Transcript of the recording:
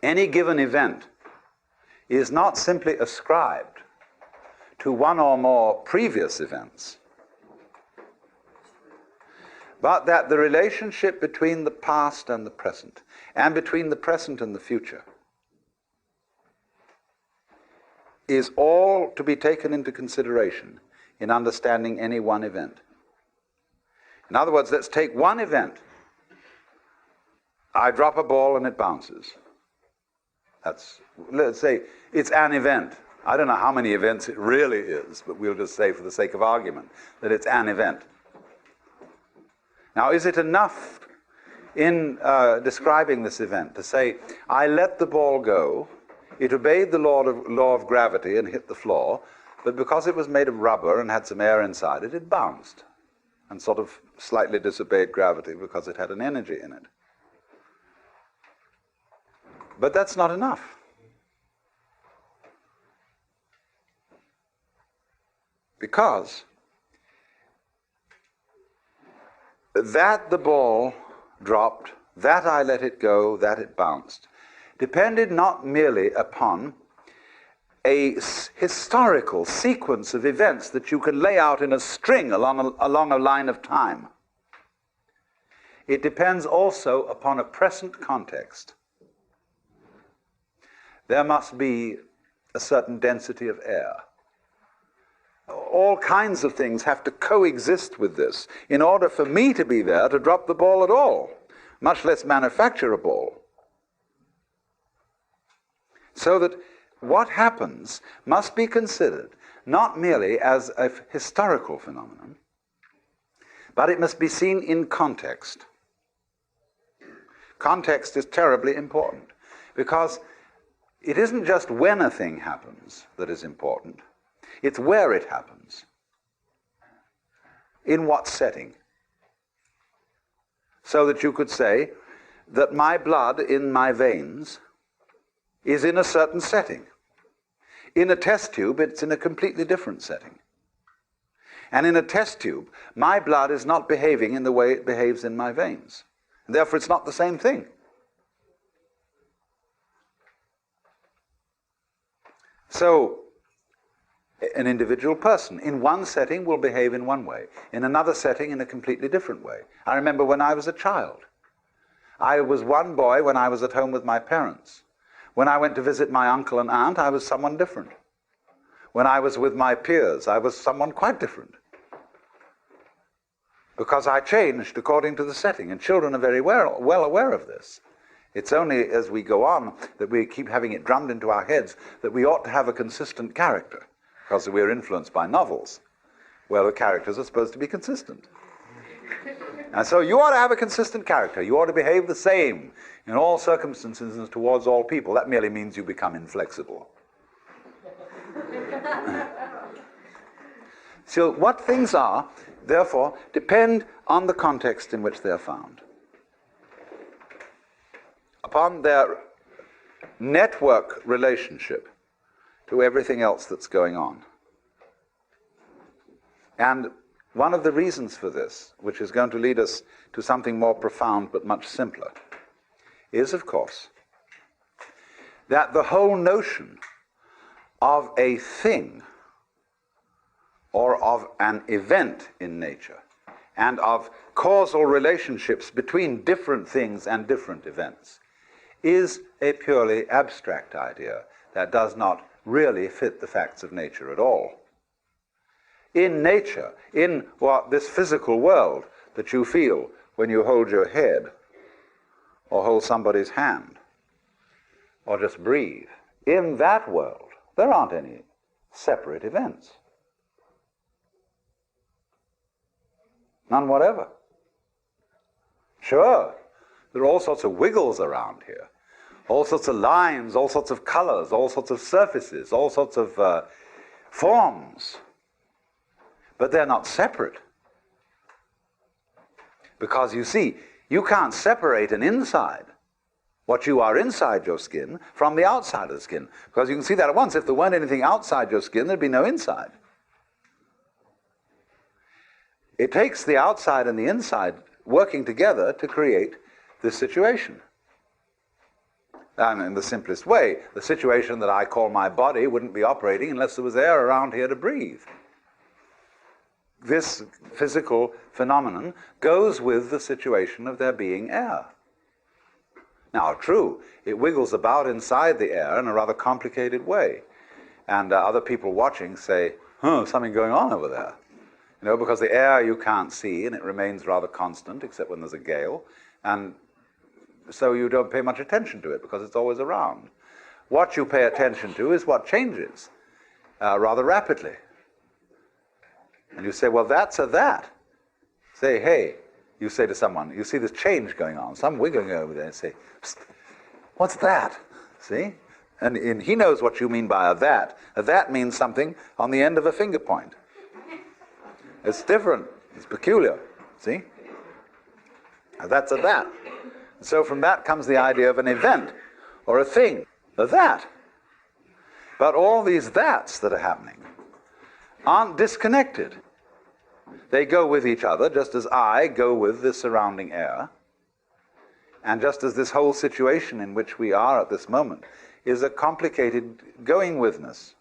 any given event is not simply ascribed to one or more previous events, but that the relationship between the past and the present, and between the present and the future, is all to be taken into consideration in understanding any one event. In other words, let's take one event. I drop a ball and it bounces. Let's say it's an event. I don't know how many events it really is, but we'll just say for the sake of argument that it's an event. Now, is it enough in describing this event to say, I let the ball go, it obeyed the law of gravity and hit the floor, but because it was made of rubber and had some air inside it, it bounced and sort of slightly disobeyed gravity because it had an energy in it. But that's not enough. Because that the ball dropped, that I let it go, that it bounced, depended not merely upon a historical sequence of events that you can lay out in a string along a line of time. It depends also upon a present context. There must be a certain density of air. All kinds of things have to coexist with this in order for me to be there to drop the ball at all, much less manufacture a ball. So that what happens must be considered not merely as a historical phenomenon, but it must be seen in context. Context is terribly important, because it isn't just when a thing happens that is important, it's where it happens. In what setting? So that you could say that my blood in my veins is in a certain setting. In a test tube, it's in a completely different setting. And in a test tube, my blood is not behaving in the way it behaves in my veins. And therefore, it's not the same thing. So, an individual person in one setting will behave in one way, in another setting in a completely different way. I remember when I was a child. I was one boy when I was at home with my parents. When I went to visit my uncle and aunt, I was someone different. When I was with my peers, I was someone quite different. Because I changed according to the setting, and children are very well aware of this. It's only as we go on that we keep having it drummed into our heads that we ought to have a consistent character, because we're influenced by novels, where the characters are supposed to be consistent. And so you ought to have a consistent character. You ought to behave the same in all circumstances and towards all people. That merely means you become inflexible. So what things are, therefore, depend on the context in which they're found, upon their network relationship to everything else that's going on. And one of the reasons for this, which is going to lead us to something more profound but much simpler, is, of course, that the whole notion of a thing or of an event in nature and of causal relationships between different things and different events is a purely abstract idea that does not really fit the facts of nature at all. In nature, in this physical world that you feel when you hold your head, or hold somebody's hand, or just breathe, in that world, there aren't any separate events. None whatever. Sure, there are all sorts of wiggles around here, all sorts of lines, all sorts of colors, all sorts of surfaces, all sorts of forms. But they're not separate. Because you see, you can't separate an inside, what you are inside your skin, from the outside of the skin. Because you can see that at once. If there weren't anything outside your skin, there'd be no inside. It takes the outside and the inside working together to create this situation. And in the simplest way, the situation that I call my body wouldn't be operating unless there was air around here to breathe. This physical phenomenon goes with the situation of there being air. Now, true, it wiggles about inside the air in a rather complicated way. And other people watching say, something going on over there. You know, because the air you can't see, and it remains rather constant, except when there's a gale. And so you don't pay much attention to it, because it's always around. What you pay attention to is what changes rather rapidly. And you say, well, that's a that. Say, hey, you say to someone, you see this change going on, some wiggling over there, and say, what's that? See? And he knows what you mean by a that. A that means something on the end of a finger point. It's different. It's peculiar. See? That's a that. And so from that comes the idea of an event or a thing, a that. But all these that's that are happening aren't disconnected. They go with each other, just as I go with the surrounding air. And just as this whole situation in which we are at this moment is a complicated going-withness.